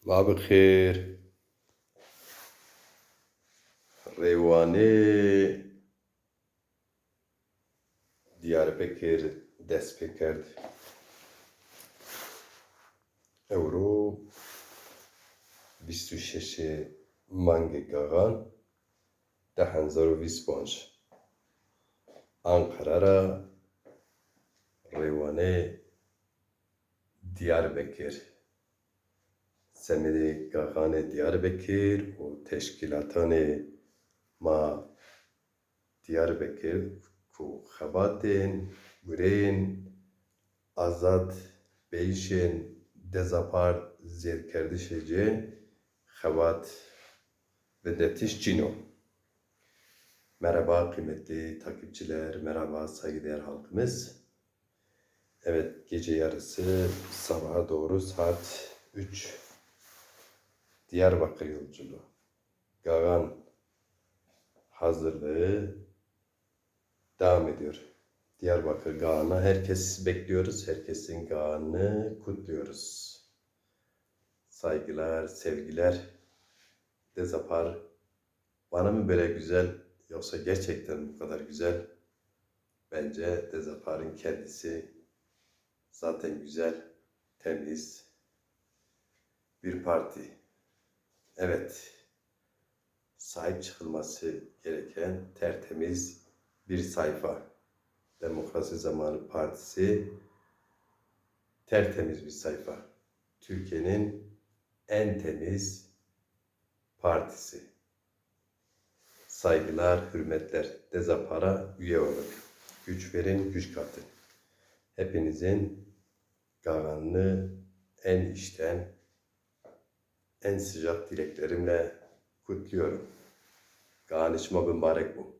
ما بخیر. Rêwanê Diyarbekir dest pê kerd. Ewro 26 mangê gagan 2025. Ankara Rêwanê Diyarbekir Semêrê gaganê Diyarbekir û teşkîlatanê ma Diyarbekir ku xebatên gurên azad bêjên dezapar zêrkerdişê cê xebat vedetiş çîno. Merhaba kıymetli takipçiler, merhaba saygıdeğer halkımız. Evet, gece yarısı sabaha doğru saat 3. Diyarbakır yolculuğu. Gagan hazırlığı devam ediyor. Diyarbakır Gagan'a herkes bekliyoruz. Herkesin Gagan'ını kutluyoruz. Saygılar, sevgiler. Dezapar bana mı böyle güzel yoksa gerçekten bu kadar güzel? Bence Dezapar'ın kendisi zaten güzel, temiz bir parti. Evet, sahip çıkılması gereken tertemiz bir sayfa. Demokrasi Zamanı Partisi tertemiz bir sayfa. Türkiye'nin en temiz partisi. Saygılar, hürmetler. Dezapar'a üye olun. Güç verin, güç katın. Hepinizin Gagan'ını en içten, en sıcak dileklerimle kutluyorum. Gagan mübarek bu.